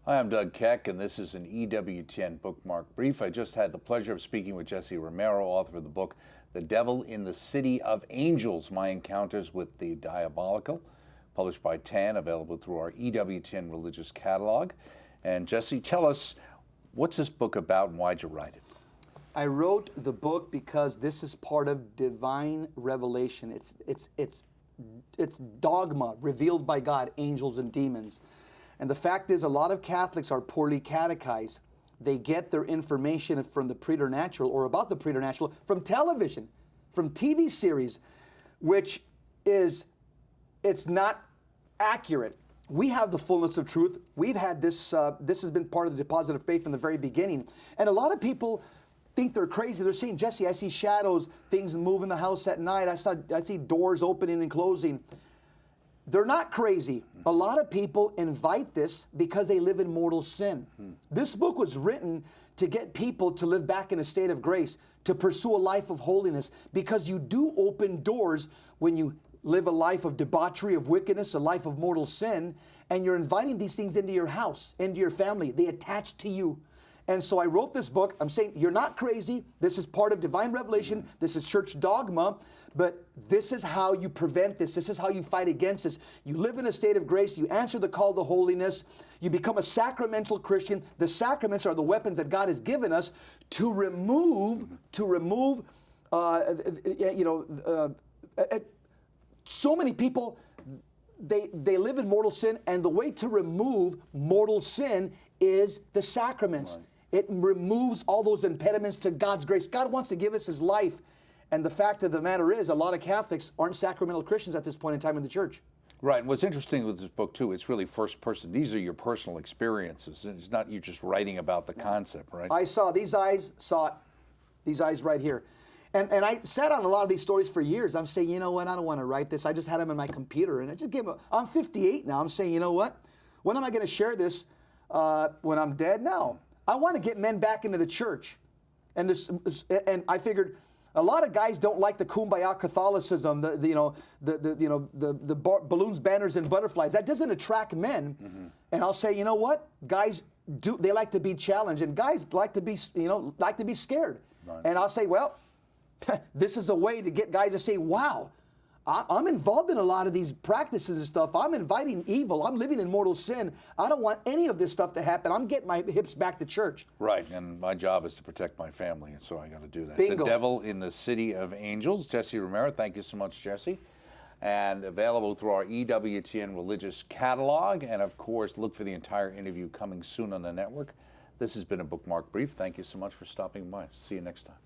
Hi, I'm Doug Keck, and this is an EWTN Bookmark Brief. I just had the pleasure of speaking with Jesse Romero, author of the book, The Devil in the City of Angels, My Encounters with the Diabolical, published by TAN, available through our EWTN religious catalog. And Jesse, tell us, what's this book about and why'd you write it? I wrote the book because this is part of divine revelation. It's dogma revealed by God, angels and demons. And the fact is, a lot of Catholics are poorly catechized. They get their information from the preternatural or about the preternatural from television, from TV series, which is, it's not accurate. We have the fullness of truth. We've had this, this has been part of the deposit of faith from the very beginning. And a lot of people think they're crazy. They're saying, Jesse, I see shadows, things move in the house at night. I see doors opening and closing. They're not crazy. A lot of people invite this because they live in mortal sin. This book was written to get people to live back in a state of grace, to pursue a life of holiness, because you do open doors when you live a life of debauchery, of wickedness, a life of mortal sin, and you're inviting these things into your house, into your family. They attach to you. And so I wrote this book. I'm saying you're not crazy. This is part of divine revelation. This is church dogma. But this is how you prevent this. This is how you fight against this. You live in a state of grace. You answer the call to holiness. You become a sacramental Christian. The sacraments are the weapons that God has given us to remove, so many people, they live in mortal sin, and the way to remove mortal sin is the sacraments. Right. It removes all those impediments to God's grace. God wants to give us His life. And the fact of the matter is, a lot of Catholics aren't sacramental Christians at this point in time in the church. Right. And what's interesting with this book, too, it's really first person. These are your personal experiences. It's not you just writing about the concept, right? I saw these eyes, these eyes right here. And I sat on a lot of these stories for years. I'm saying, you know what, I don't want to write this. I just had them in my computer. And I just gave them, I'm 58 now. I'm saying, you know what, when am I going to share this when I'm dead? No. I want to get men back into the church. And I figured a lot of guys don't like the kumbaya Catholicism, the balloons, banners, and butterflies. That doesn't attract men. And I'll say, you know what, guys they like to be challenged, and guys like to be, like to be scared. Right. And I'll say, well, this is a way to get guys to say, wow, I'm involved in a lot of these practices and stuff. I'm inviting evil. I'm living in mortal sin. I don't want any of this stuff to happen. I'm getting my hips back to church. Right, and my job is to protect my family, and so I got to do that. Bingo. The Devil in the City of Angels. Jesse Romero, thank you so much, Jesse. And available through our EWTN religious catalog. And, of course, look for the entire interview coming soon on the network. This has been a Bookmark Brief. Thank you so much for stopping by. See you next time.